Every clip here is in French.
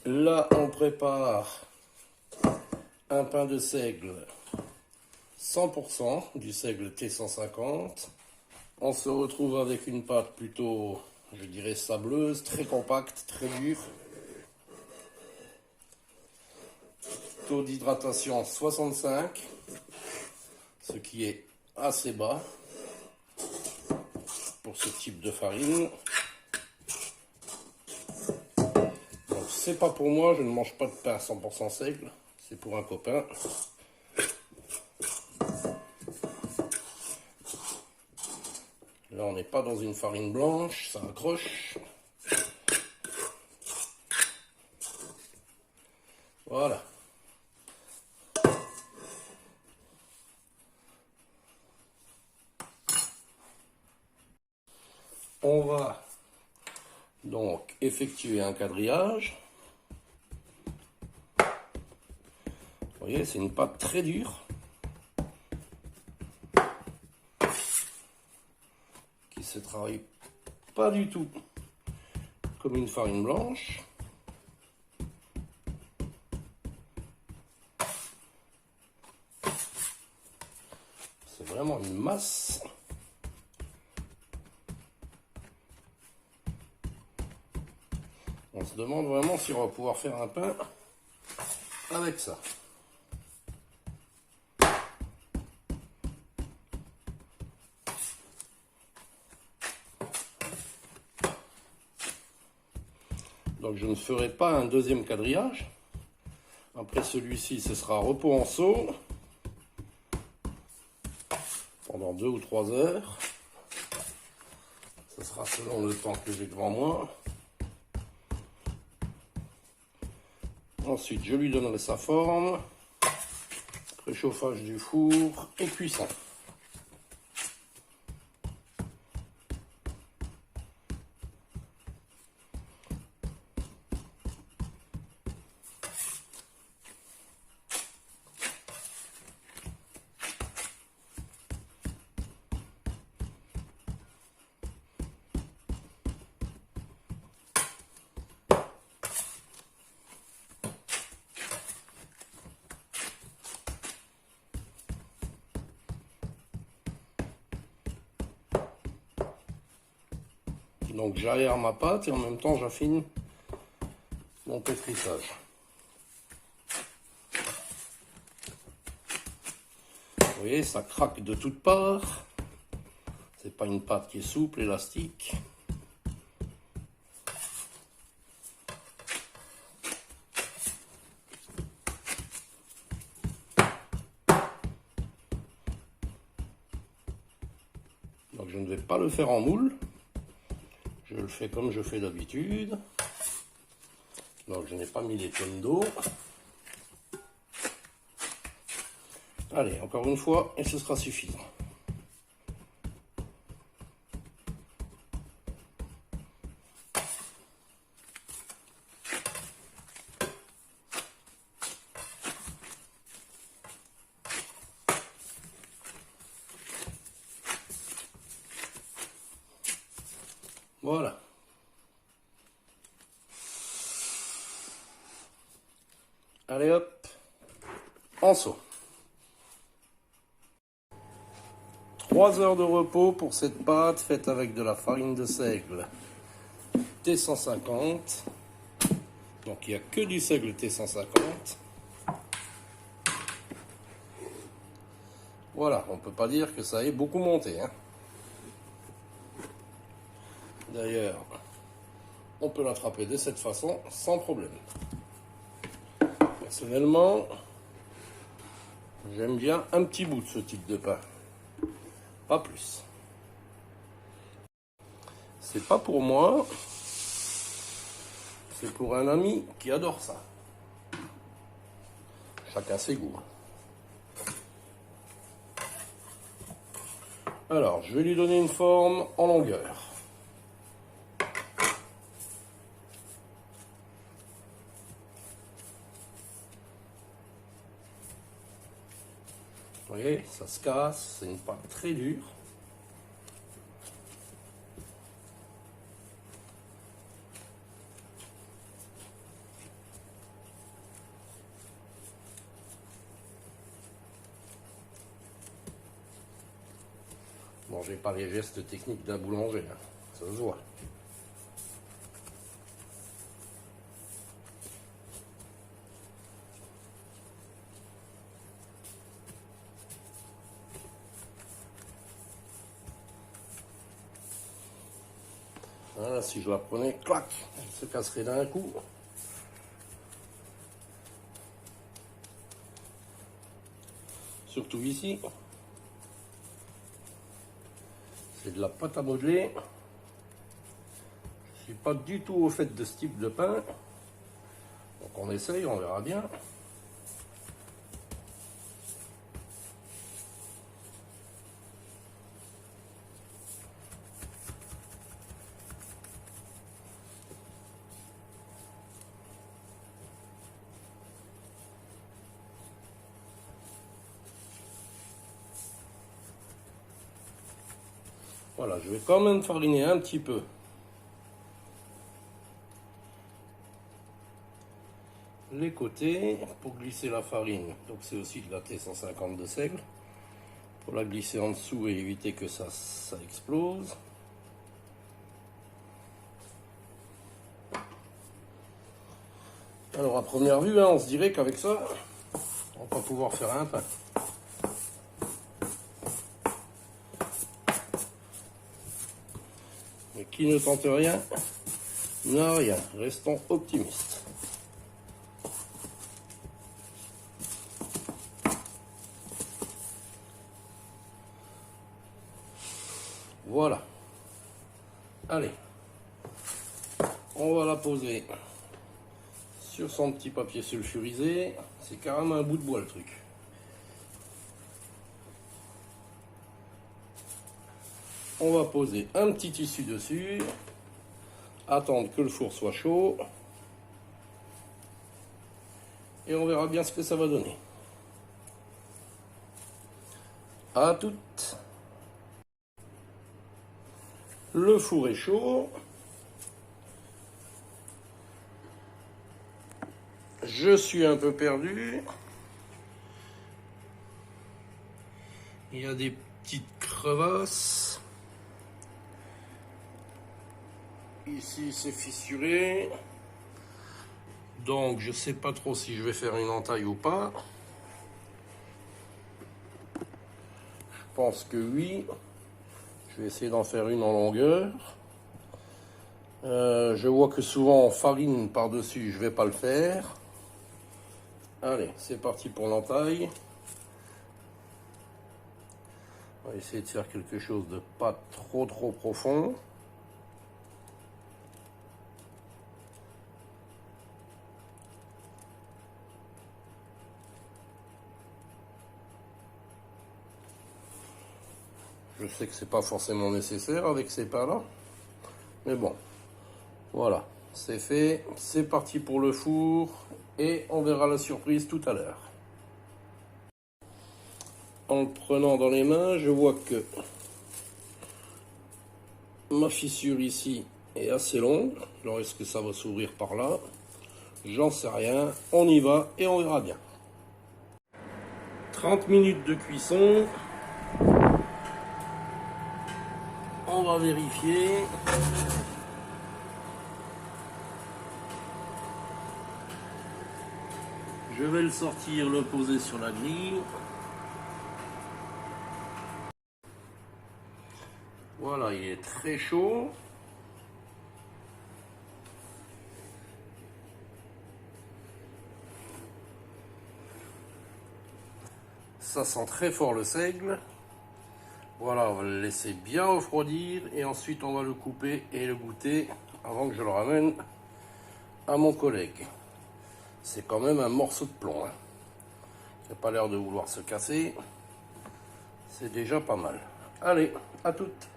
Là, on prépare un pain de seigle 100%, du seigle T150. On se retrouve avec une pâte plutôt, je dirais, sableuse, très compacte, très dure. Taux d'hydratation 65, ce qui est assez bas pour ce type de farine. Donc c'est pas pour moi, je ne mange pas de pain 100% seigle, c'est pour un copain. Là on n'est pas dans une farine blanche, ça accroche. Voilà. On va donc effectuer un quadrillage. Vous voyez, c'est une pâte très dure qui se travaille pas du tout comme une farine blanche. C'est vraiment une masse. On se demande vraiment si on va pouvoir faire un pain avec ça. Donc je ne ferai pas un deuxième quadrillage. Après celui-ci, ce sera repos en seau pendant 2 ou 3 heures. Ce sera selon le temps que j'ai devant moi. Ensuite, je lui donnerai sa forme, préchauffage du four et cuisson. Donc j'aère ma pâte et en même temps j'affine mon pétrissage. Vous voyez, ça craque de toutes parts. C'est pas une pâte qui est souple, élastique. Donc je ne vais pas le faire en moule. Je le fais comme je fais d'habitude. Donc je n'ai pas mis les tonnes d'eau. Allez, encore une fois, et ce sera suffisant. Voilà. Allez hop, en seau. 3 heures de repos pour cette pâte faite avec de la farine de seigle T150. Donc il n'y a que du seigle T150. Voilà, on ne peut pas dire que ça ait beaucoup monté, hein. D'ailleurs, on peut l'attraper de cette façon sans problème. Personnellement, j'aime bien un petit bout de ce type de pain. Pas plus. C'est pas pour moi, c'est pour un ami qui adore ça. Chacun ses goûts. Alors, je vais lui donner une forme en longueur. Vous voyez, ça se casse, c'est une pâte très dure. Bon, j'ai pas les gestes techniques d'un boulanger, hein. Ça se voit. Voilà, si je la prenais, clac, elle se casserait d'un coup. Surtout ici. C'est de la pâte à modeler. Je suis pas du tout au fait de ce type de pain. Donc on essaye, on verra bien. Voilà, je vais quand même fariner un petit peu les côtés pour glisser la farine. Donc c'est aussi de la T150 de seigle. Pour la glisser en dessous et éviter que ça explose. Alors à première vue, hein, on se dirait qu'avec ça, on va pas pouvoir faire un pain. Mais qui ne tente rien, n'a rien. Restons optimistes. Voilà. Allez. On va la poser sur son petit papier sulfurisé. C'est carrément un bout de bois le truc. On va poser un petit tissu dessus. Attendre que le four soit chaud. Et on verra bien ce que ça va donner. À toutes. Le four est chaud. Je suis un peu perdu. Il y a des petites crevasses. Ici c'est fissuré. Donc je sais pas trop si je vais faire une entaille ou pas. Je pense que oui. Je vais essayer d'en faire une en longueur. Je vois que souvent on farine par-dessus, je vais pas le faire. Allez, c'est parti pour l'entaille. On va essayer de faire quelque chose de pas trop profond. Je sais que c'est pas forcément nécessaire avec ces pains-là. Mais bon, voilà, c'est fait. C'est parti pour le four et on verra la surprise tout à l'heure. En le prenant dans les mains, je vois que ma fissure ici est assez longue. Alors est-ce que ça va s'ouvrir par là? J'en sais rien. On y va et on verra bien. 30 minutes de cuisson. On va vérifier. Je vais le sortir, le poser sur la grille. Voilà, il est très chaud. Ça sent très fort le seigle. Voilà, on va le laisser bien refroidir et ensuite on va le couper et le goûter avant que je le ramène à mon collègue. C'est quand même un morceau de plomb, hein. Il n'a pas l'air de vouloir se casser. C'est déjà pas mal. Allez, à toutes.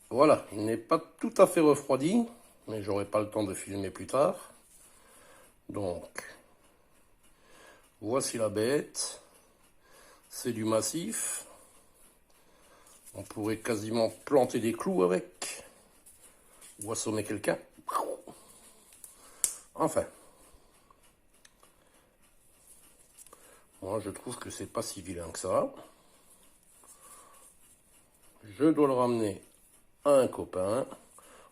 Voilà, il n'est pas tout à fait refroidi, mais j'aurai pas le temps de filmer plus tard. Donc, voici la bête. C'est du massif. On pourrait quasiment planter des clous avec. Ou assommer quelqu'un. Enfin. Moi, je trouve que c'est pas si vilain que ça. je dois le ramener à un copain.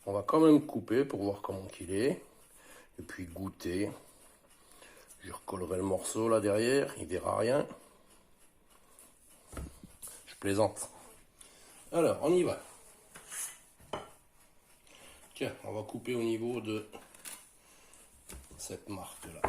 On va quand même couper pour voir comment qu'il est. Et puis goûter. Je recollerai le morceau là derrière, il verra rien. Je plaisante. Alors, on y va. Tiens, on va couper au niveau de cette marque-là.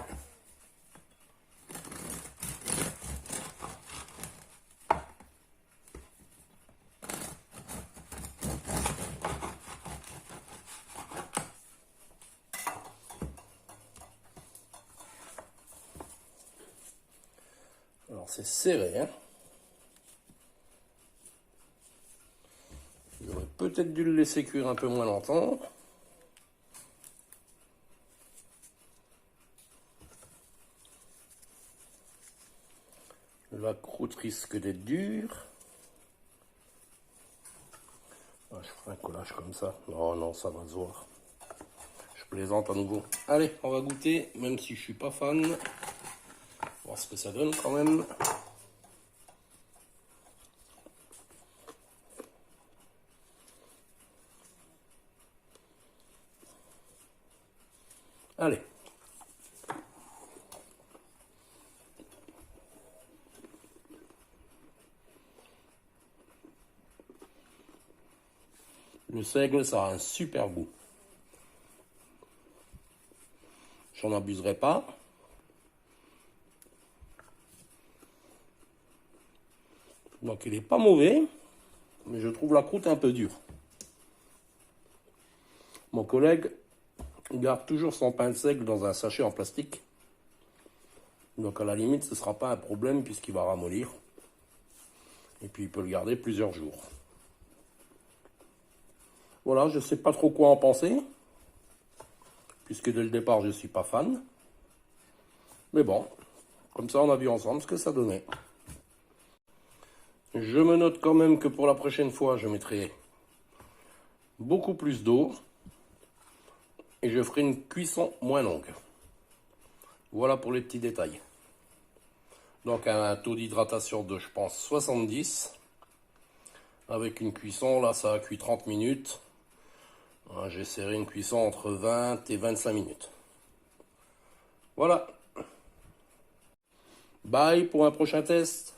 Alors, c'est serré, hein. J'aurais peut-être dû le laisser cuire un peu moins longtemps. La croûte risque d'être dure. Ah, je ferai un collage comme ça. Non, non, ça va se voir. Je plaisante à nouveau. Allez, on va goûter, même si je suis pas fan. Voir ce que ça donne quand même. Allez. Le seigle, ça a un super goût. J'en abuserai pas. Donc il est pas mauvais, mais je trouve la croûte un peu dure. Mon collègue garde toujours son pain de seigle dans un sachet en plastique. Donc à la limite, ce ne sera pas un problème puisqu'il va ramollir. Et puis il peut le garder plusieurs jours. Voilà, je ne sais pas trop quoi en penser. Puisque dès le départ, je ne suis pas fan. Mais bon, comme ça on a vu ensemble ce que ça donnait. Je me note quand même que pour la prochaine fois, je mettrai beaucoup plus d'eau. Et je ferai une cuisson moins longue. Voilà pour les petits détails. Donc un taux d'hydratation de, je pense, 70. Avec une cuisson, là ça a cuit 30 minutes. J'essaierai une cuisson entre 20 et 25 minutes. Voilà. Bye pour un prochain test.